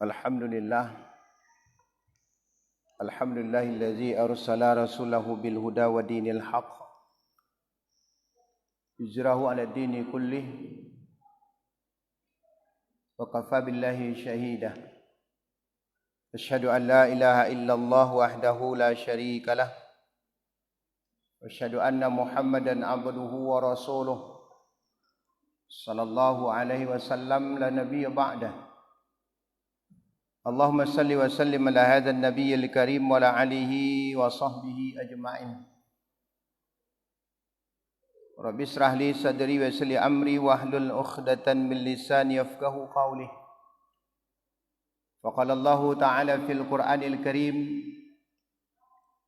Alhamdulillah. Alhamdulillahillazi arsala rasulahu bil huda wa dinil haqq yuzrahu ala dini kullih wa kafa billahi shahida. Asyhadu an la ilaha illallah wahdahu la syarika lah wa asyhadu anna Muhammadan abduhu wa rasuluh sallallahu alaihi wasallam la nabiyya ba'dah. Allahumma salli wa sallim ala hadzal nabiyyil karim wa ala alihi wa sahbihi ajma'in. Rabbi israh li sadri wa yassir li amri wahlul 'uqdatan min lisani yafqahu qawli. Faqala Allah ta'ala fil Qur'anil Karim,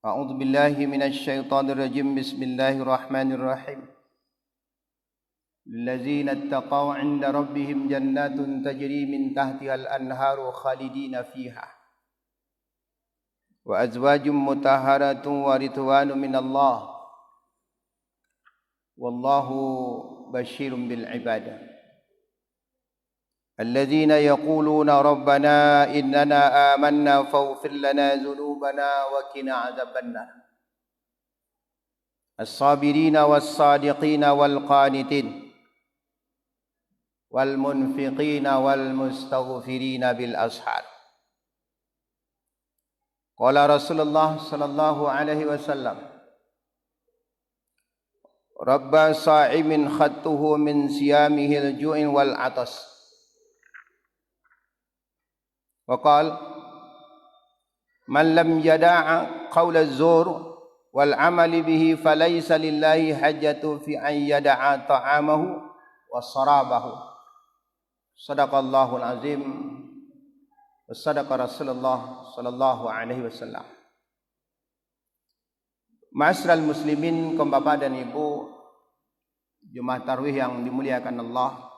a'udzu billahi minasy syaithanir rajim. Bismillahirrahmanirrahim. للذين اتقوا عند ربهم جنات تجري من تحتها الأنهار خالدين فيها وأزواج مطهرة ورضوان من الله والله بشير بالعباد الذين يقولون ربنا إننا آمنا فاغفر لنا ذنوبنا وقنا عذاب النار الصابرين والصادقين والقانتين والمنفقين والمستغفرين بالأسحار. قال رسول الله صلى الله عليه وسلم رب صائم خطه من صيامه الجوع والعطش. وقال من لم يدع قول الزور والعمل به فليس لله حجة في أن يدع طعامه وشرابه. Sadaqallahul azim wa sadaqa Rasulullah sallallahu alaihi wasallam. Ma'asyiral muslimin, kaum bapak dan ibu jemaah tarawih yang dimuliakan Allah.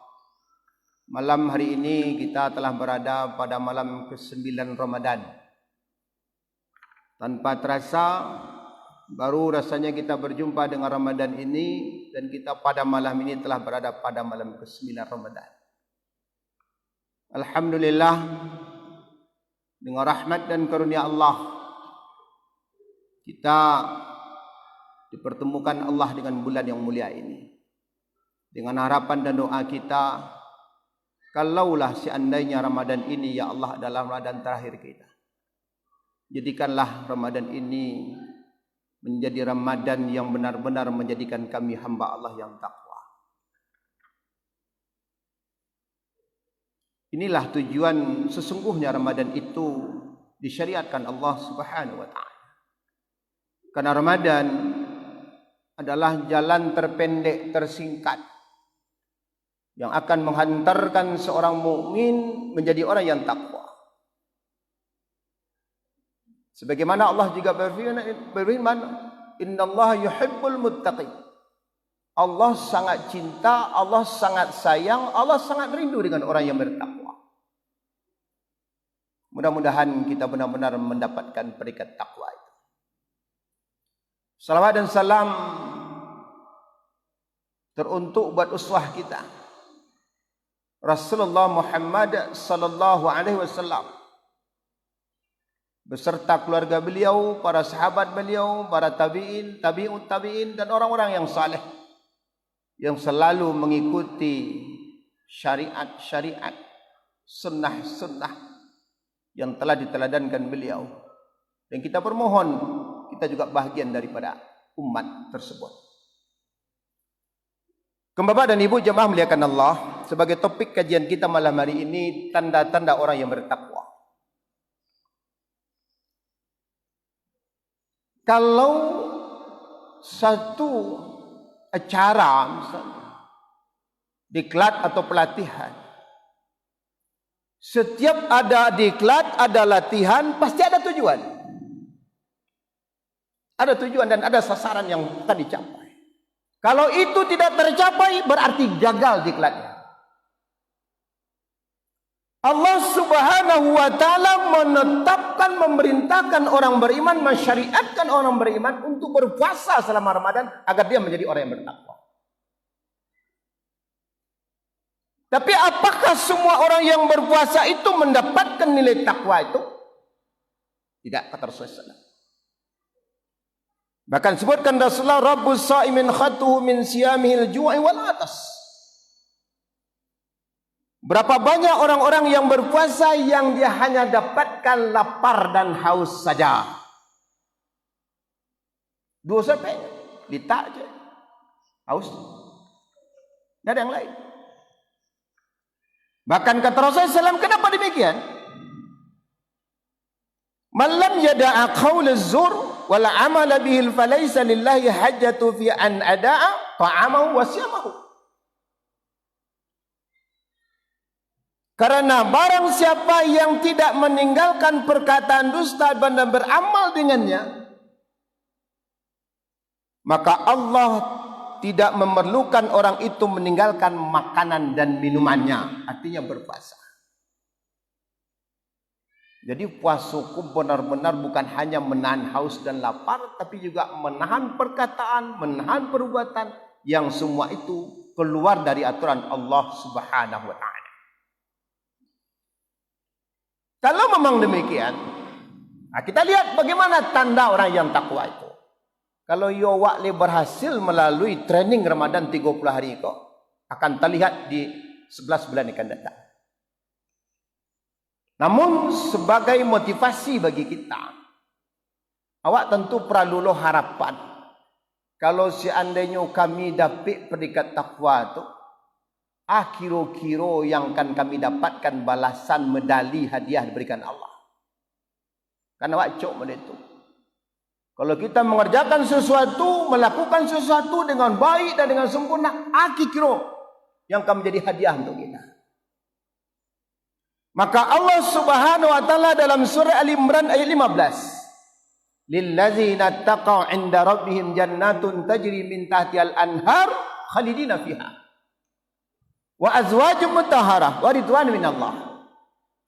Malam hari ini kita telah berada pada malam ke-9 Ramadan. Tanpa terasa baru rasanya kita berjumpa dengan Ramadan ini, dan kita pada malam ini telah berada pada malam ke-9 Ramadan. Alhamdulillah, dengan rahmat dan karunia Allah kita dipertemukan Allah dengan bulan yang mulia ini. Dengan harapan dan doa kita, kalaulah seandainya Ramadan ini ya Allah adalah Ramadan terakhir kita, jadikanlah Ramadan ini menjadi Ramadan yang benar-benar menjadikan kami hamba Allah yang takwa. Inilah tujuan sesungguhnya Ramadan itu disyariatkan Allah Subhanahu wa taala. Karena Ramadan adalah jalan terpendek tersingkat yang akan menghantarkan seorang mukmin menjadi orang yang takwa. Sebagaimana Allah juga berfirman, "Innallaha yuhibbul muttaqin." Allah sangat cinta, Allah sangat sayang, Allah sangat rindu dengan orang yang bertakwa. Mudah-mudahan kita benar-benar mendapatkan peringkat takwa itu. Salawat dan salam teruntuk buat uswah kita, Rasulullah Muhammad sallallahu alaihi wasallam, beserta keluarga beliau, para sahabat beliau, para tabi'in, tabi'ut tabi'in, dan orang-orang yang saleh yang selalu mengikuti syariat-syariat, sunnah-sunnah yang telah diteladankan beliau. Dan kita bermohon kita juga bahagian daripada umat tersebut. Bapak dan Ibu jemaah muliakan Allah, sebagai topik kajian kita malam hari ini, tanda-tanda orang yang bertakwa. Kalau satu acara misalnya diklat atau pelatihan, setiap ada diklat, ada latihan, pasti ada tujuan. Ada tujuan dan ada sasaran yang akan dicapai. Kalau itu tidak tercapai, berarti gagal diklatnya. Allah Subhanahu wa taala menetapkan, memerintahkan orang beriman, mensyariatkan orang beriman untuk berpuasa selama Ramadan agar dia menjadi orang yang bertakwa. Tapi apakah semua orang yang berpuasa itu mendapatkan nilai takwa itu? Tidak, kata Rasulullah. Bahkan sebutkan Rasulullah, Rabbus sa'imin khatuhu min siyamihil ju'i wal atas. Berapa banyak orang-orang yang berpuasa yang dia hanya dapatkan lapar dan haus saja. Dua sampai litak je. Haus. Tidak ada yang lain. Bahkan kata Rasulullah SAW, kenapa demikian? Man lam yada'a qawla az-zur wal 'amala bihi falaysa lillahi hajjatu fi an ada'a ta'amahu wa siyamahu. Karena barang siapa yang tidak meninggalkan perkataan dusta dan beramal dengannya, maka Allah tidak memerlukan orang itu meninggalkan makanan dan minumannya. Artinya berpuasa. Jadi puasaku benar-benar bukan hanya menahan haus dan lapar, tapi juga menahan perkataan, menahan perbuatan, yang semua itu keluar dari aturan Allah Subhanahu wa Ta'ala. Kalau memang demikian, kita lihat bagaimana tanda orang yang takwa itu. Kalau yo wakli berhasil melalui training Ramadan 30 hari itu, akan terlihat di 11 bulan akan datang. Namun sebagai motivasi bagi kita, awak tentu perlu harapan. Kalau seandainya kami dapat predikat takwa itu, kira-kira yang akan kami dapatkan balasan medali hadiah diberikan Allah. Karena awak cok benda itu. Kalau kita mengerjakan sesuatu, melakukan sesuatu dengan baik dan dengan sempurna, kira yang akan menjadi hadiah untuk kita. Maka Allah Subhanahu wa Ta'ala dalam surah Al-Imran ayat 15, lillazina taqaw 'inda rabbihim jannatun tajri min tahtihal anhar khalidina fiha wa azwajum mutahharah wa ridwan minallah.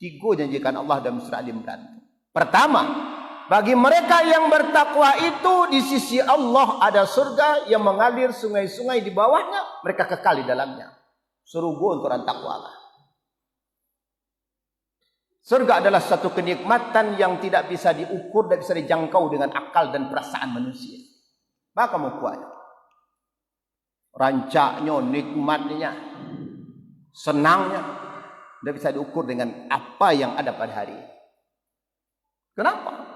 3 janjikan Allah dalam surah Al-Imran. Pertama, bagi mereka yang bertakwa itu di sisi Allah ada surga yang mengalir sungai-sungai di bawahnya, mereka kekal di dalamnya. Surga untuk orang takwa. Surga adalah satu kenikmatan yang tidak bisa diukur, tidak bisa dijangkau dengan akal dan perasaan manusia. Maka kamu kuat. Rancaknya, nikmatnya, senangnya, tidak bisa diukur dengan apa yang ada pada hari ini. Kenapa?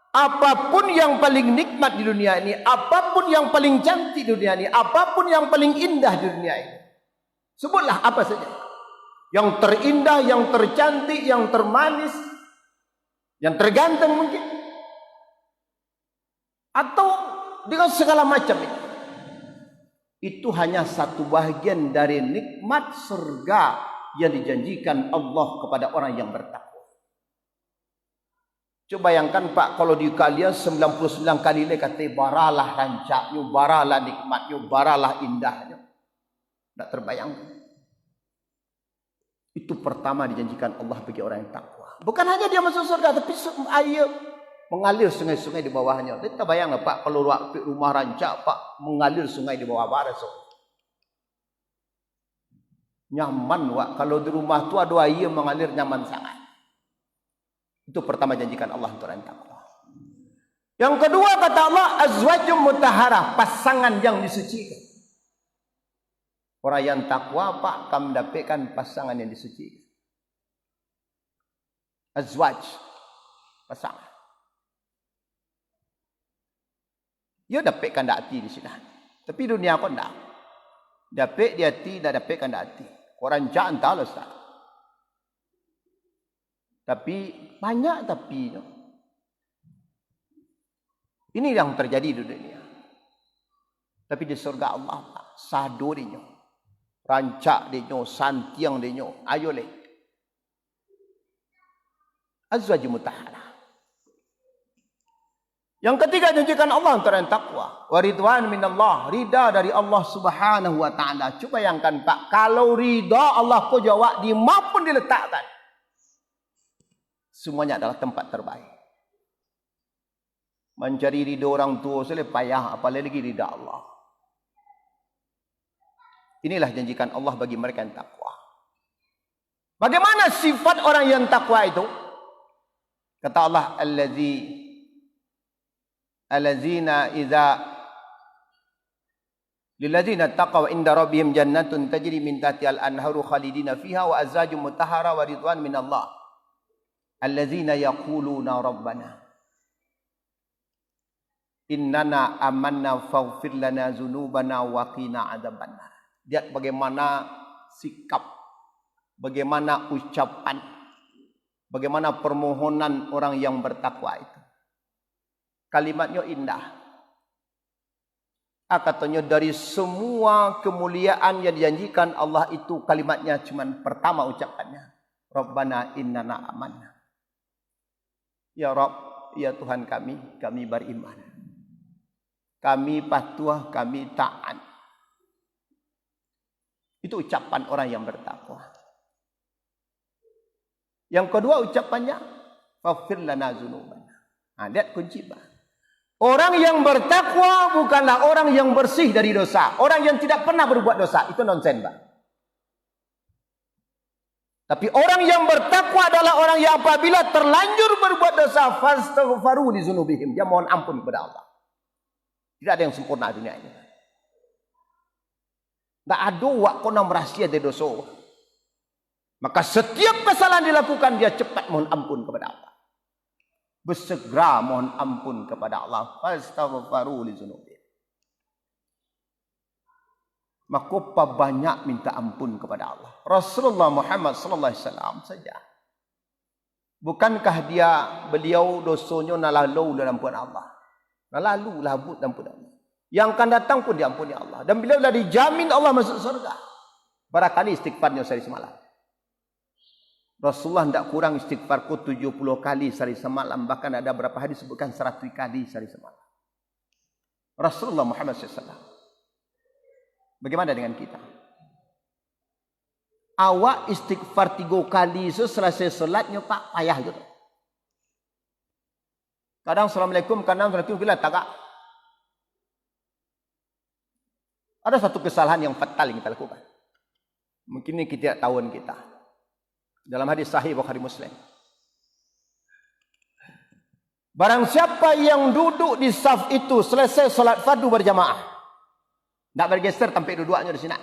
Apapun yang paling nikmat di dunia ini, apapun yang paling cantik di dunia ini, apapun yang paling indah di dunia ini, sebutlah apa saja. Yang terindah, yang tercantik, yang termanis, yang terganteng mungkin, atau dengan segala macam itu hanya satu bahagian dari nikmat surga yang dijanjikan Allah kepada orang yang bertakwa. Coba bayangkan Pak, kalau di kalian 99 kali kata baralah rancaknya, baralah nikmatnya, baralah indahnya. Tak terbayang. Itu pertama dijanjikan Allah bagi orang yang takwa. Bukan hanya dia masuk surga, tapi air mengalir sungai-sungai di bawahnya. Kita bayang Pak, kalau rumah rancak Pak, mengalir sungai di bawah barat. Nyaman Pak, kalau di rumah tu ada air mengalir nyaman sangat. Itu pertama janjikan Allah untuk orang yang takwa. Yang kedua kata Allah, azwajum mutahharah, pasangan yang disucikan. Orang yang takwa Pak akan mendapatkan pasangan yang disucikan. Azwaj, pasangan. Dia dapatkan di hati di sini. Tapi dunia pun tak. Dapat di hati, tak dapatkan di hati. Orang jangan tahu Ustaz. Tapi banyak tapi. Ini yang terjadi di dunia. Tapi di surga Allah Pak, sadu dia. Rancak dia, santiang dia, ayo leh. Azwaj mutahharah. Yang ketiga janjikan Allah antara yang takwa. Waridwan minallah, ridha dari Allah Subhanahu wa Ta'ala. Coba bayangkan Pak, kalau ridha Allah kau jawab di mana pun diletakkan, semuanya adalah tempat terbaik. Mencari ridha orang tua sudah payah, apalagi ridha Allah. Inilah janjikan Allah bagi mereka yang takwa. Bagaimana sifat orang yang takwa itu? Kata Allah, allazina idza lillazina taqaw inda rabbihim jannatun tajri min tahtiha al-anharu khalidina fiha wa azwajun mutahhara wa ridwan min Allah. Allazina yaquluna rabbana innana amanna faghfir lana dzunubana wa qina adzabannar. Lihat bagaimana sikap, bagaimana ucapan, bagaimana permohonan orang yang bertakwa itu. Kalimatnya indah. Katanya dari semua kemuliaan yang dijanjikan Allah itu, kalimatnya cuma pertama ucapannya, Rabbana innana amanna. Ya Rabb, ya Tuhan kami beriman. Kami patuh, kami taat. Itu ucapan orang yang bertakwa. Yang kedua ucapannya, faghfir lana dzunubana. Lihat kunci bah. Orang yang bertakwa bukanlah orang yang bersih dari dosa. Orang yang tidak pernah berbuat dosa. Itu nonsen bah. Tapi orang yang bertakwa adalah orang yang apabila terlanjur berbuat dosa, fastaghfaru li dzunubihim. Dia mohon ampun kepada Allah. Tidak ada yang sempurna dunia ini. Tak ada wak kena merahsia dari dosa. Maka setiap kesalahan dilakukan, dia cepat mohon ampun kepada Allah. Bersegera mohon ampun kepada Allah. Fastaghfaru li dzunubihim. Maka banyak minta ampun kepada Allah. Rasulullah Muhammad sallallahu alaihi wasallam saja. Bukankah beliau dosanya nak lalu dalam ampunan Allah? Nak lalu labut dalam ampunan Allah. Yang akan datang pun diampuni Allah. Dan beliau dah dijamin Allah masuk surga. Barangkali istighfarnya sehari semalam. Rasulullah tidak kurang istighfarku 70 kali sehari semalam. Bahkan ada beberapa hadis sebutkan 100 kali sehari semalam. Rasulullah Muhammad SAW. Bagaimana dengan kita? Awak istighfar 3 kali selesai solatnya pak payah gitu. Kadang Assalamualaikum, kadang Assalamualaikum, bila tak. Ada satu kesalahan yang fatal yang kita lakukan. Mungkin ini kita tidak tahu kita. Dalam hadis sahih Bukhari Muslim. Barang siapa yang duduk di saf itu selesai solat fardu berjamaah. Tak bergeser sampai duduknya di sini.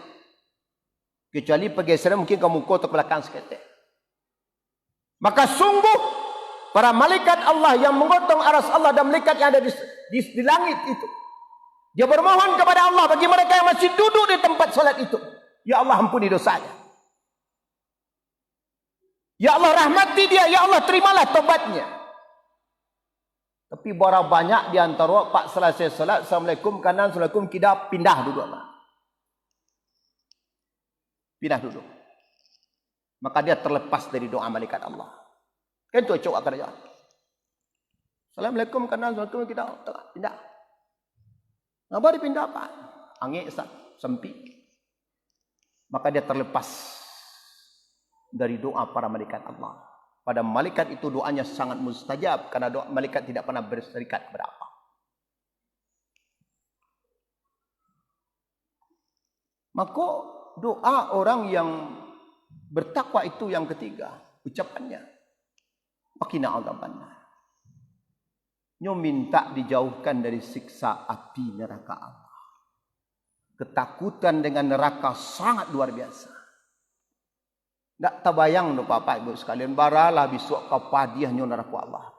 Kecuali pergeseran mungkin kamu muka ke belakang seketik. Maka sungguh para malaikat Allah yang menggotong aras Allah dan malaikat yang ada di langit itu. Dia bermohon kepada Allah bagi mereka yang masih duduk di tempat solat itu. Ya Allah ampuni dosanya. Ya Allah rahmati dia. Ya Allah terimalah tobatnya. Tapi berapa banyak di antara pak selesai salat, Assalamualaikum kanan, Assalamualaikum kidap, pindah duduk. Pindah duduk. Maka dia terlepas dari doa malaikat Allah. Kan tu cok akan dia. Assalamualaikum kanan, Assalamualaikum kidap, pindah. Apa dia pindah apa? Angin sempit. Maka dia terlepas dari doa para malaikat Allah. Pada malaikat itu doanya sangat mustajab. Karena doa malaikat tidak pernah berserikat kepada Allah. Maka doa orang yang bertakwa itu yang ketiga. Ucapannya. Waqina adzabannar. Nyo minta dijauhkan dari siksa api neraka Allah. Ketakutan dengan neraka sangat luar biasa. Tak terbayang no Bapak Ibu sekalian, baralah besok kapadiahnya neraka Allah.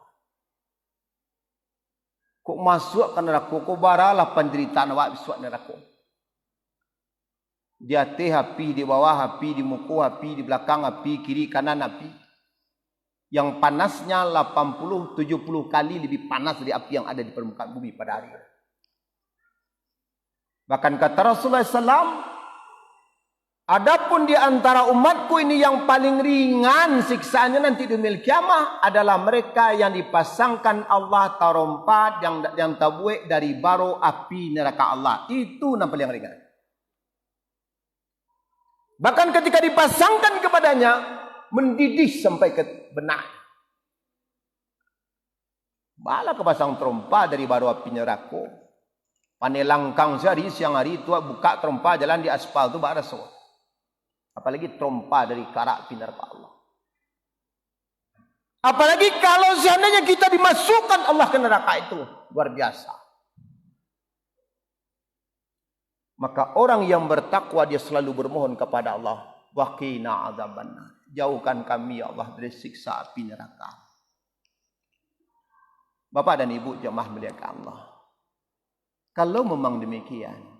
Kok masuk ke neraka, kok baralah penderitaan awak besok neraka. Di atas api, di bawah api, di muka api, di belakang api, kiri kanan api. Yang panasnya 80-70 kali lebih panas dari api yang ada di permukaan bumi pada hari ini. Bahkan kata Rasulullah SAW, adapun di antara umatku ini yang paling ringan siksaannya nanti di yaumil kiamah adalah mereka yang dipasangkan Allah tarompat yang terbuat dari bara api neraka Allah. Itu yang paling ringan. Bahkan ketika dipasangkan kepadanya mendidih sampai ke benak. Bala kepasang trompa dari bara api neraka. Pandai langkang sehari siang hari itu buka trompa jalan di aspal tu bara so. Apalagi trompa dari karak api neraka Allah. Apalagi kalau seandainya kita dimasukkan Allah ke neraka itu. Luar biasa. Maka orang yang bertakwa dia selalu bermohon kepada Allah. Waqina adzabannar. Jauhkan kami ya Allah dari siksa api neraka. Bapak dan Ibu jemaah muliakan Allah. Kalau memang demikian,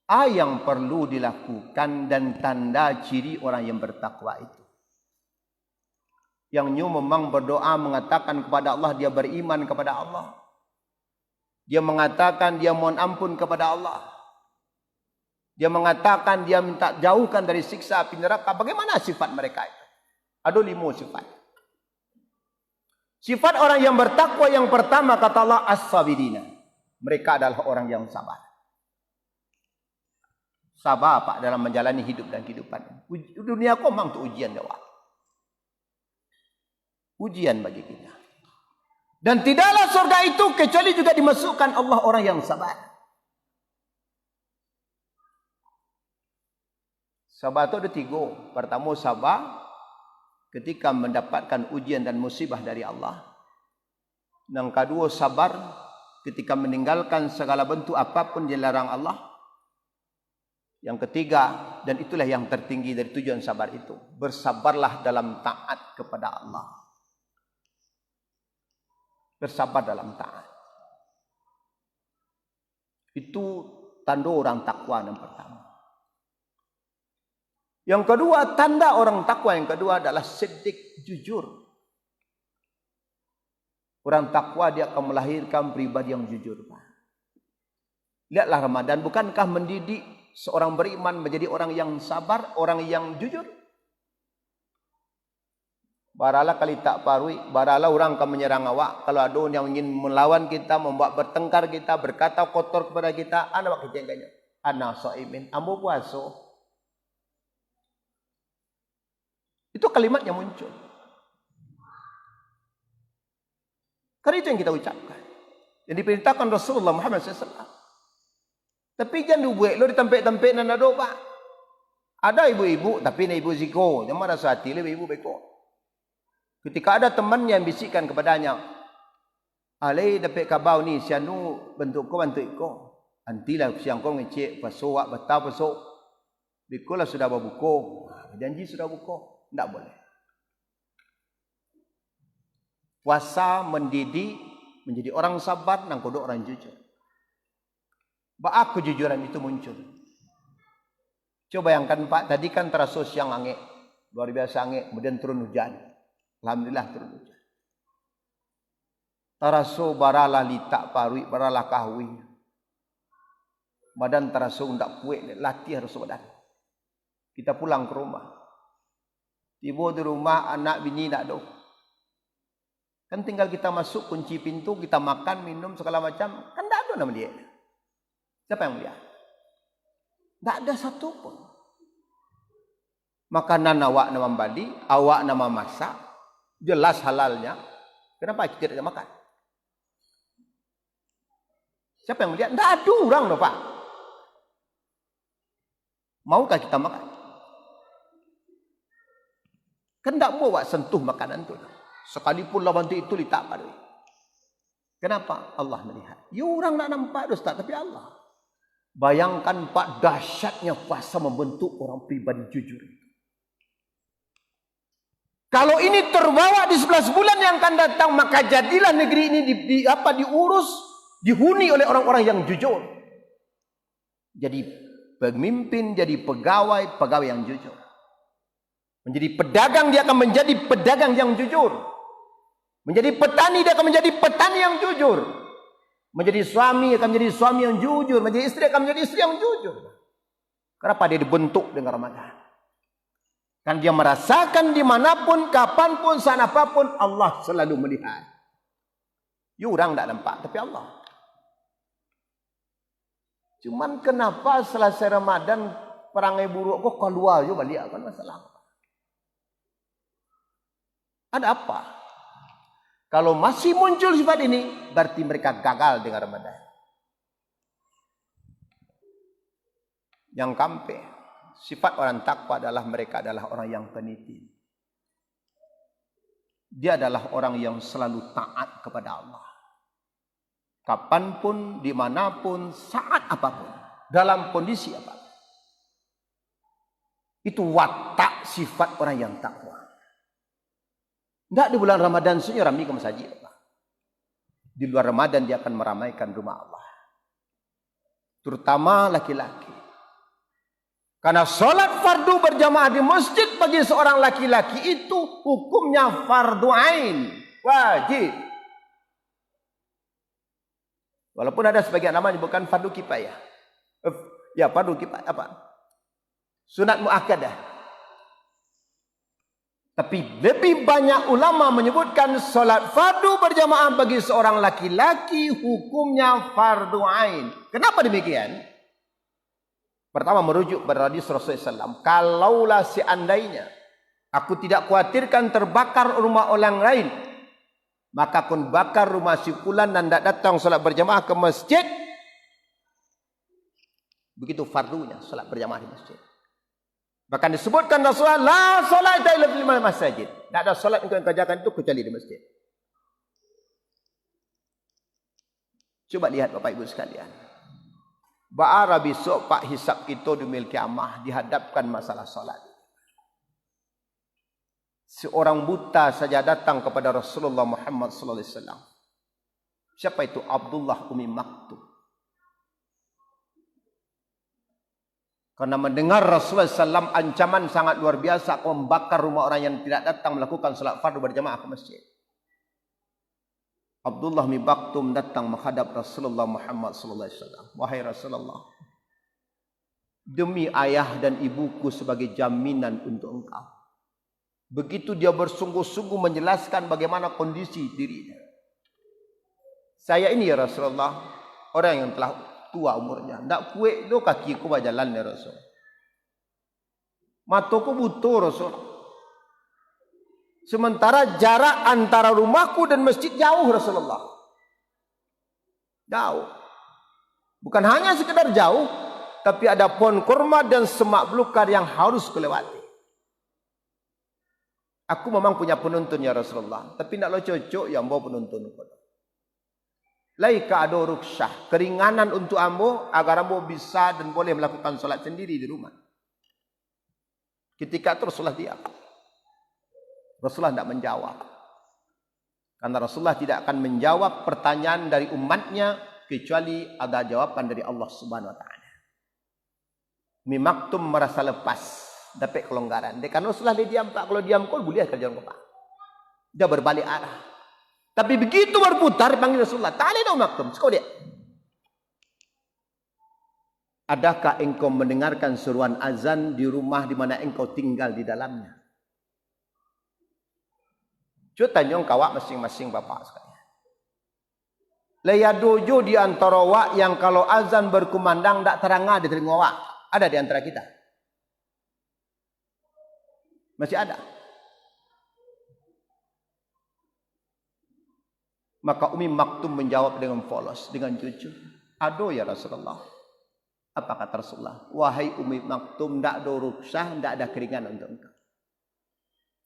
yang perlu dilakukan dan tanda ciri orang yang bertakwa itu. Yang memang berdoa mengatakan kepada Allah dia beriman kepada Allah. Dia mengatakan dia mohon ampun kepada Allah. Dia mengatakan dia minta jauhkan dari siksa api neraka. Bagaimana sifat mereka itu? Ada 5 sifat. Sifat orang yang bertakwa yang pertama kata Allah as-sabirina. Mereka adalah orang yang sabar. Sabar Pak dalam menjalani hidup dan kehidupan. Dunia kau memang tu ujian jawab. Ujian bagi kita. Dan tidaklah surga itu kecuali juga dimasukkan Allah orang yang sabar. Sabar itu ada 3. Pertama sabar ketika mendapatkan ujian dan musibah dari Allah. Yang kedua sabar ketika meninggalkan segala bentuk apapun yang dilarang Allah. Yang ketiga, dan itulah yang tertinggi dari tujuan sabar itu, bersabarlah dalam taat kepada Allah. Bersabar dalam taat. Itu tanda orang takwa yang pertama. Yang kedua, tanda orang takwa yang kedua adalah siddiq, jujur. Orang takwa dia akan melahirkan pribadi yang jujur. Lihatlah Ramadan, bukankah mendidik seorang beriman menjadi orang yang sabar, orang yang jujur? Baralah kali tak parui, baralah orang akan menyerang awak. Kalau ada yang ingin melawan kita, membuat bertengkar kita, berkata kotor kepada kita, ana wak kejengkanya. Ana shaimin, ambo puasa. Itu kalimat yang muncul. Karena itu yang kita ucapkan. Yang diperintahkan Rasulullah Muhammad SAW. Tapi jangan dibuat lo di tempat-tempat nan ada Pak. Ada ibu-ibu tapi na ibu ziko, yang mana sehati le ibu beko. Ketika ada temannya yang bisikkan kepadanya, "Alai dapat kabau ni sianu bentuk ko bantu iko. Antilah siang ko ngecek pasok betah pasok. Bikolah sudah berbuko. Janji sudah buko. Tak boleh." Puasa mendidik menjadi orang sabar dan kudu orang jujur. Baak kejujuran itu muncul. Coba bayangkan Pak, tadi kan terasa siang angin. Luar biasa angin, kemudian turun hujan. Alhamdulillah turun hujan. Terasa baralah litak parui, baralah kahwi. Badan terasa undak puik, latih harus badan. Kita pulang ke rumah. Tiba di rumah, anak bini tak ada. Kan tinggal kita masuk, kunci pintu, kita makan, minum, segala macam. Kan tak ada nama dia. Siapa yang melihat? Tak ada satu pun. Makanan awak nama Bali, awak nama masak, jelas halalnya. Kenapa kita tidak makan? Siapa yang melihat? Tak ada orang loh Pak. Maukah kita makan? Kan tak mau awak sentuh makanan itu. Sekalipun lawan itu letak pada. Kenapa? Allah melihat. Ya orang nak nampak Ustaz, tapi Allah. Bayangkan Pak, dahsyatnya puasa membentuk orang pribadi jujur. Kalau ini terbawa di 11 bulan yang akan datang, maka jadilah negeri ini diurus, dihuni oleh orang-orang yang jujur. Jadi pemimpin, jadi pegawai yang jujur. Menjadi pedagang, dia akan menjadi pedagang yang jujur. Menjadi petani, dia akan menjadi petani yang jujur. Menjadi suami akan menjadi suami yang jujur. Menjadi istri akan menjadi istri yang jujur. Kenapa dia dibentuk dengan Ramadan? Kan dia merasakan dimanapun, kapanpun, sanapapun Allah selalu melihat. You orang tak nampak, tapi Allah. Cuman kenapa selesai Ramadan perangai buruk kok keluar je balik kan masalah. Ada apa? Kalau masih muncul sifat ini, berarti mereka gagal dengan Ramadan. Yang kampe, Sifat orang takwa adalah mereka adalah orang yang peniti. Dia adalah orang yang selalu taat kepada Allah. Kapanpun, dimanapun, saat apapun, dalam kondisi apapun. Itu watak sifat orang yang takwa. Tidak di bulan Ramadan sunyi rami ke masjid. Di luar Ramadan dia akan meramaikan rumah Allah. Terutama laki-laki. Karena sholat fardu berjamaah di masjid bagi seorang laki-laki itu hukumnya fardu ain, wajib. Walaupun ada sebagian namanya bukan fardu kifayah. Ya fardu kifayah apa? Sunat muakkadah. Tapi lebih banyak ulama menyebutkan sholat fardu berjamaah bagi seorang laki-laki hukumnya fardu ain. Kenapa demikian? Pertama merujuk pada hadis Rasulullah SAW. Kalaulah seandainya aku tidak khawatirkan terbakar rumah orang lain, maka aku bakar rumah si fulan dan tidak datang salat berjamaah ke masjid. Begitu fardunya salat berjamaah di masjid. Bahkan disebutkan Rasulullah, la salata illa fil masjid. Tidak ada salat yang kau kerjakan itu kecuali di masjid. Coba lihat Bapak Ibu sekalian. Ba'ara besok Pak hisab kita di mil kiamah dihadapkan masalah solat. Seorang buta saja datang kepada Rasulullah Muhammad sallallahu alaihi wasallam. Siapa itu? Abdullah Umi Maktum. Karena mendengar Rasulullah SAW ancaman sangat luar biasa membakar rumah orang yang tidak datang melakukan salat fardu berjamaah ke masjid. Abdullah bin Maktum datang menghadap Rasulullah Muhammad sallallahu alaihi wasallam. Wahai Rasulullah, demi ayah dan ibuku sebagai jaminan untuk engkau. Begitu dia bersungguh-sungguh menjelaskan bagaimana kondisi dirinya. Saya ini ya Rasulullah, orang yang telah tua umurnya. Tak kuat do kakiku berjalan ya Rasul. Mataku butuh Rasul. Sementara jarak antara rumahku dan masjid jauh Rasulullah. Jauh. Bukan hanya sekedar jauh, tapi ada pohon kurma dan semak belukar yang harus kelewati. Aku memang punya penuntun ya Rasulullah, tapi tidak lo cocok yang bawa penuntun. Laika ado ruksyah, keringanan untuk ambo agar ambo bisa dan boleh melakukan solat sendiri di rumah. Ketika itu Rasulullah diam. Rasulullah tidak menjawab. Karena Rasulullah tidak akan menjawab pertanyaan dari umatnya kecuali ada jawaban dari Allah Subhanahu wa taala. Umi Maktum merasa lepas, dapat kelonggaran. Karena Rasulullah dia diam, Pak. Kalau diam kau boleh kerja Pak. Dia berbalik arah. Tapi begitu berputar panggil Rasulullah, "Ta'ala Umi Maktum, sekau dia. Adakah engkau mendengarkan seruan azan di rumah di mana engkau tinggal di dalamnya?" Cuba tanya kawak masing-masing bapak sekalian. Laya dojo di antara wak yang kalau azan berkumandang tak terangah di telinga wak. Ada di antara kita? Masih ada. Maka Umi Maktum menjawab dengan polos, dengan jujur. Ado ya Rasulullah. Apa kata Rasulullah? Wahai Umi Maktum, tak ada ruksah, tak ada keringanan untuk engkau.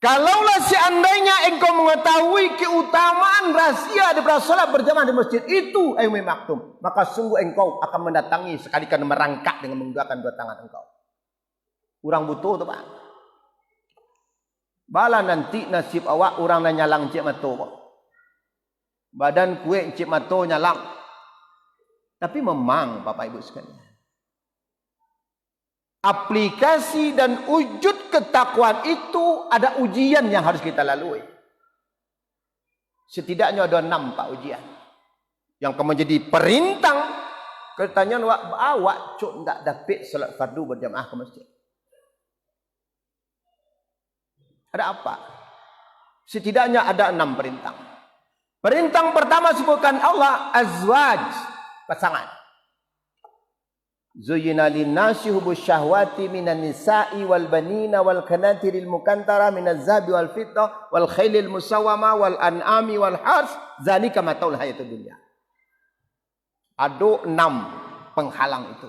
Kalaulah seandainya engkau mengetahui keutamaan rahasia daripada salat berjamaah di masjid itu, Umi Maktum, maka sungguh engkau akan mendatangi sekalikan merangkak dengan menggunakan dua tangan engkau. Orang butuh tu Pak. Bala nanti nasib awak orang nak nyalang cik mato. Badan kuek cik mato nyalang. Tapi memang Bapak Ibu sekalian, aplikasi dan wujud ketakwaan itu ada ujian yang harus kita lalui. Setidaknya ada 6 Pak ujian. Yang akan menjadi perintang pertanyaan awak cuk tak dapat salat fardu berjamaah ke masjid. Ada apa? Setidaknya ada 6 perintang. Perintang pertama sebutkan Allah azwaj, pasangan. Zuyyina lin-nasi hubbus syahwati minan nisa'i wal banina wal qanatiril mukantara minaz zahabi wal fiddah wal khailil musawwama wal an'ami wal hars zalika mataul hayatud dunya. Ada 6 penghalang itu.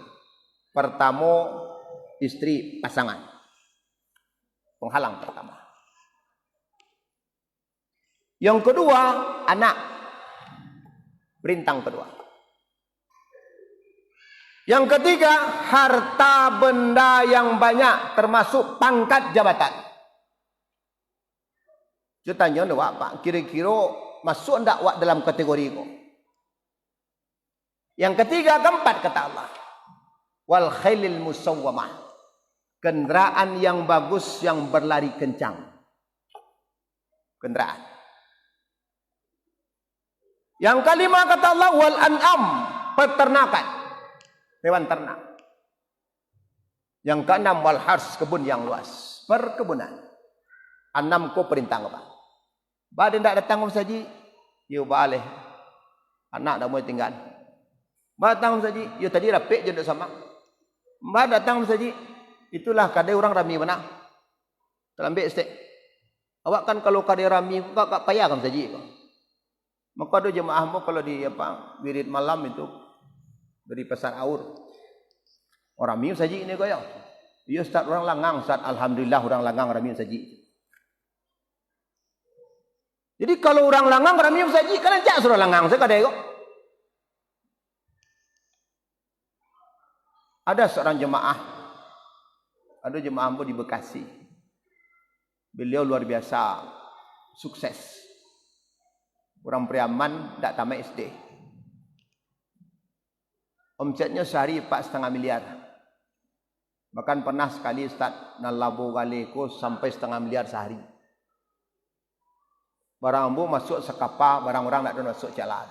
Pertama, istri, pasangan. Penghalang pertama. Yang kedua, anak. Perintang kedua. Yang ketiga, harta benda yang banyak termasuk pangkat jabatan. Saya tanya awak, Pak, kira-kira masuk tak awak dalam kategori itu? Yang ketiga, keempat kata Allah. Wal khailil musawwamah. Kenderaan yang bagus yang berlari kencang. Kenderaan. Yang kelima kata Allah wal an'am, peternakan. Hewan ternak. Yang keenam wal hars, kebun yang luas, perkebunan. Enam ko perintah apa? Badan tak datang saji, yo baleh. Anak dah mulai tinggal. Datang saji, yo tadi rapik je sama. Mbak datang saji, itulah kadai orang rami mana? Terlambat stek. Awak kan kalau kadai rami, kak payah kan saji. Maka ada jemaahmu kalau di wirid malam itu dari pasar aur. Orang rami saji ini kaya. Yo start orang langang, start alhamdulillah orang langang rami saji. Jadi kalau orang langang rami saji, kan aja suruh langang saya kadai kok. Ada seorang jemaah, ada jemaah di Bekasi. Beliau luar biasa sukses. Orang Priaman tak tamat SD. Omsetnya sehari 4,5 miliar. Bahkan pernah sekali start nalabo galeko sampai 1,5 miliar sehari. Barang ambo masuk sekapa, barang orang nak masuk jalan.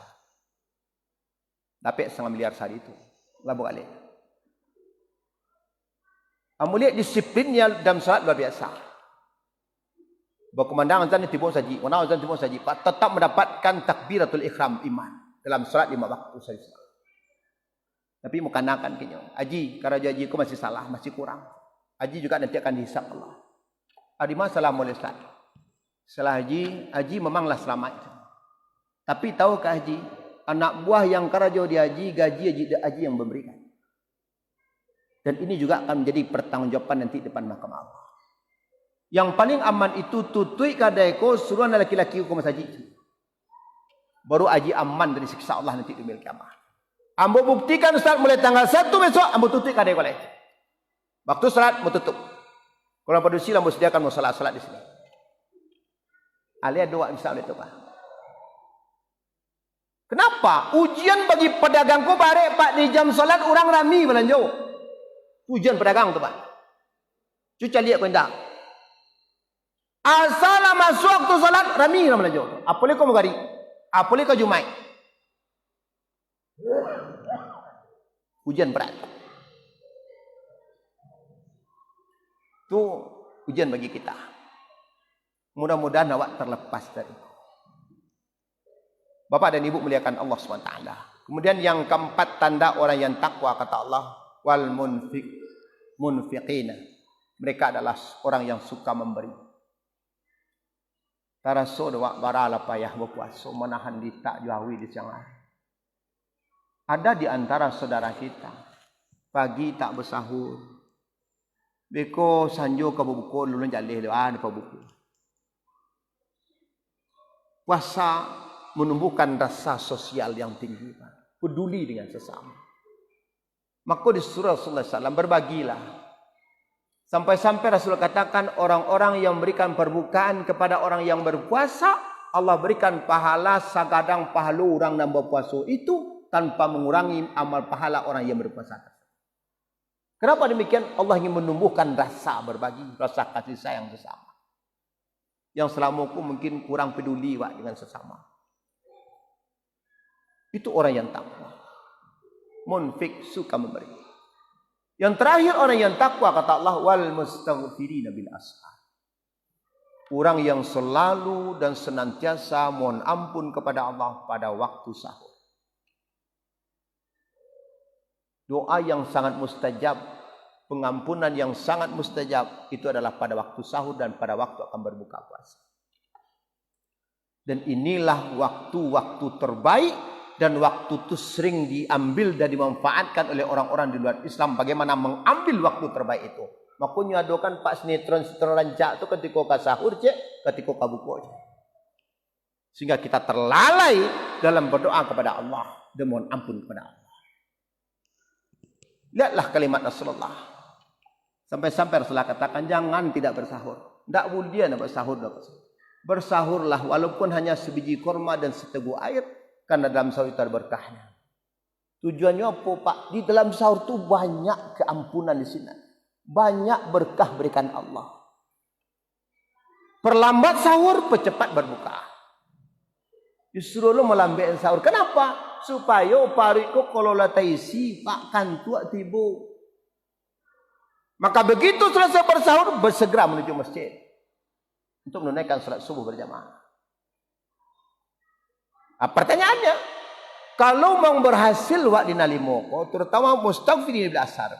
Dapat 1,5 miliar sehari itu. Labo galek. Ambo lihat disiplinnya dalam salat luar biasa. Berkumandang azan tiba saji, wana azan tiba saji, tetap mendapatkan takbiratul ihram iman dalam salat 5 waktu saja. Tapi mukanakan kinyo. Haji, karaja haji ku masih salah, masih kurang. Haji juga nanti akan dihisap Allah. Adi masalah mulai Ustaz. Setelah haji memanglah selamat. Tapi tahukah haji, anak buah yang karaja di haji, gaji haji yang memberikan. Dan ini juga akan menjadi pertanggungjawaban nanti depan mahkamah Allah. Yang paling aman itu tutui kadai ko suruh anak laki-laki hukum haji. Baru haji aman dari siksa Allah nanti di milik kiamat. Ambo buktikan Ustaz mulai tanggal 1 besok ambo tutui kadai ko lagi. Waktu salat mau tutup. Kalau produksi ambo sediakan mau salat-salat di sini. Alia doa bisa oleh itu Pak. Kenapa? Ujian bagi pedagangku barek Pak di jam salat orang rami belanjo. Ujian pedagang tu Pak. Cuca lihat kau indah. Asal masuk waktu salat rami nama belanjo. Apalagi kau magari. Apalagi kau Jumat. Ujian berat. Itu ujian bagi kita. Mudah-mudahan awak terlepas dari itu. Bapak dan Ibu muliakan Allah SWT. Kemudian yang keempat tanda orang yang takwa kata Allah. Wal munfiqina. Mereka adalah orang yang suka memberi. Taraso dewak barala payah berpuasa menahan dita jauhi di siang hari. Ada di antara saudara kita pagi tak bersahur. Beko sanjo ke buku lulun jalih doa di buku. Puasa menumbuhkan rasa sosial yang tinggi, peduli dengan sesama. Maka di surah Rasulullah SAW berbagilah. Sampai-sampai Rasul katakan orang-orang yang memberikan perbukaan kepada orang yang berpuasa, Allah berikan pahala sagadang pahala orang yang berpuasa itu tanpa mengurangi amal pahala orang yang berpuasa. Kenapa demikian? Allah ingin menumbuhkan rasa berbagi, rasa kasih sayang sesama. Yang selamaku mungkin kurang peduli dengan sesama. Itu orang yang takwa. Munfik, suka memberi. Yang terakhir orang yang takwa kata Allah wal mustaghfirina bil ashar. Orang yang selalu dan senantiasa mohon ampun kepada Allah pada waktu sahur. Doa yang sangat mustajab, pengampunan yang sangat mustajab itu adalah pada waktu sahur dan pada waktu akan berbuka puasa. Dan inilah waktu-waktu terbaik dan waktu itu sering diambil dan dimanfaatkan oleh orang-orang di luar Islam. Bagaimana mengambil waktu terbaik itu. Makanya adokan pak sinetron rancak itu ketika ka sahur cek, ketika ka buku cek. Sehingga kita terlalai dalam berdoa kepada Allah dan mohon ampun kepada Allah. Lihatlah kalimat Rasulullah. Sampai-sampai Rasulullah katakan jangan tidak bersahur. Tidak mulia nak bersahur. Bersahurlah walaupun hanya sebiji kurma dan seteguk air. Karena dalam sahur itu ada berkahnya. Tujuannya apa Pak? Di dalam sahur itu banyak keampunan di sini. Banyak berkah berikan Allah. Perlambat sahur, percepat berbuka. Justru lu melambatkan sahur. Kenapa? Supaya pariku kalau lataisi Pak kantua tibu. Maka begitu selesai bersahur, bersegera menuju masjid. Untuk menunaikan salat subuh berjamaah. Pertanyaannya, kalau mau berhasil wak dina limoko, terutama mustaghfirin bil asar.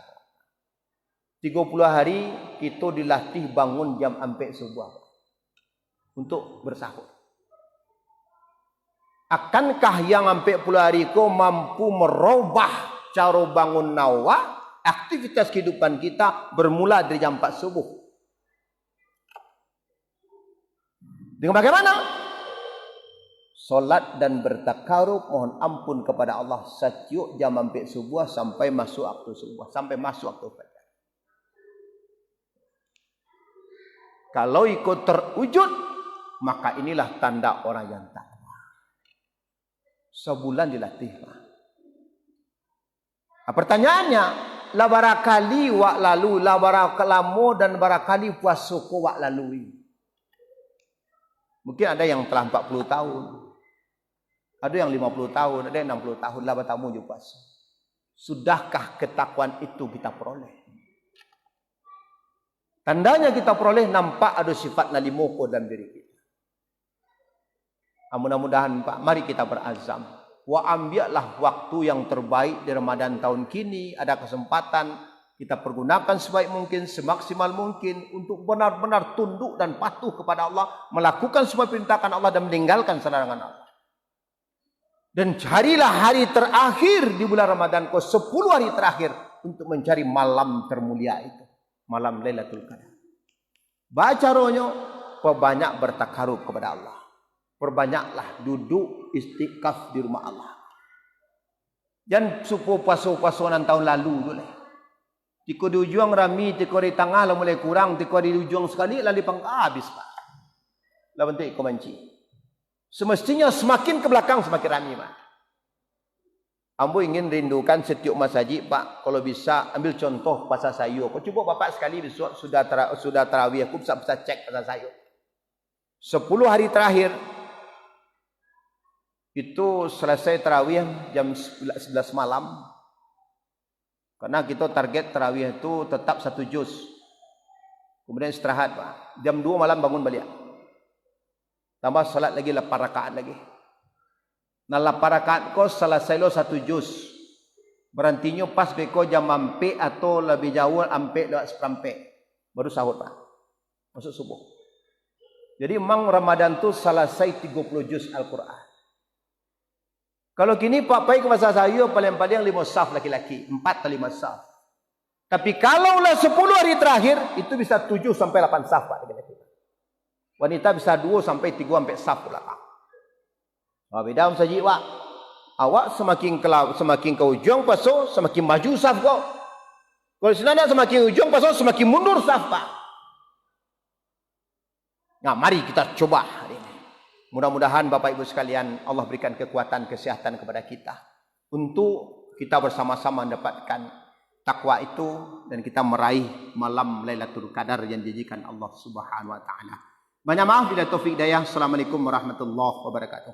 30 hari kita dilatih bangun jam ampe subuh untuk bersahur. Akankah yang ampe 10 hari ko mampu merubah cara bangun nawa, aktivitas kehidupan kita bermula dari jam 4 subuh? Dengan bagaimana? Solat dan bertakarub mohon ampun kepada Allah setiap jam ampe subuh sampai masuk waktu subuh, sampai masuk waktu fajar. Kalau ikut terwujud, maka inilah tanda orang yang takwa. Sebulan dilatih. Pertanyaannya, la barakali wak lalu, la barakalamo dan barakali puasoko wak lalui. Mungkin ada yang telah 40 tahun. Ada yang 50 tahun, ada yang 60 tahun lah bertamu je puasa. Sudahkah ketakwaan itu kita peroleh? Tandanya kita peroleh nampak ada sifat nalimoko dalam diri kita. Mudah-mudahan Pak, mari kita berazam. Wa ambillah waktu yang terbaik di Ramadan tahun kini. Ada kesempatan kita pergunakan sebaik mungkin, semaksimal mungkin untuk benar-benar tunduk dan patuh kepada Allah, melakukan semua perintahkan Allah dan meninggalkan larangan Allah. Dan carilah hari terakhir di bulan Ramadan ke 10 hari terakhir untuk mencari malam termulia itu. Malam Lailatul Qadar. Baca rohnya, perbanyak bertakarub kepada Allah. Perbanyaklah duduk istiqaf di rumah Allah. Jangan supo paso-pasonan tahun lalu dulu. Tiko di ujung rami, tiko di tengah lah mulai kurang, tiko di ujung sekali lalu habis Pak. Lah bentuk komanci. Semestinya semakin ke belakang semakin ramai Pak. Ambo ingin rindukan setiap masjid Pak. Kalau bisa ambil contoh pasar sayur. Kau cuba Bapak sekali besok sudah tarawih. Aku bisa cek pasar sayur. 10 hari terakhir. Itu selesai tarawih jam 11 malam. Karena kita target tarawih itu tetap 1 juz. Kemudian istirahat Pak. Jam 2 malam bangun balik. Tambah salat lagi 8 rakaat lagi. Nah 8 rakaat kau selesai lo 1 juz. Berantinya pas beko jam ampe atau lebih jauh ampe lewat seperampe. Baru sahur Pak. Masuk subuh. Jadi memang Ramadan tu selesai 30 juz Al-Quran. Kalau kini Pak Pai ke masa saya paling-paling 5 saf laki-laki. 4 atau 5 saf. Tapi kalaulah 10 hari terakhir, itu bisa 7 sampai 8 saf Pak. Wanita bisa 2 sampai 3 sampai saf belakang. Beda saja Pak. Awak semakin ke ujung paso, semakin maju saf kau. Kalau sebenarnya semakin ujung paso, semakin mundur saf Pak. Nah, mari kita coba hari ini. Mudah-mudahan Bapak Ibu sekalian Allah berikan kekuatan, kesehatan kepada kita. Untuk kita bersama-sama mendapatkan takwa itu dan kita meraih malam Lailatul Qadar yang dijanjikan Allah Subhanahu wa taala. Banyak maaf bila taufik daya. Assalamualaikum warahmatullahi wabarakatuh.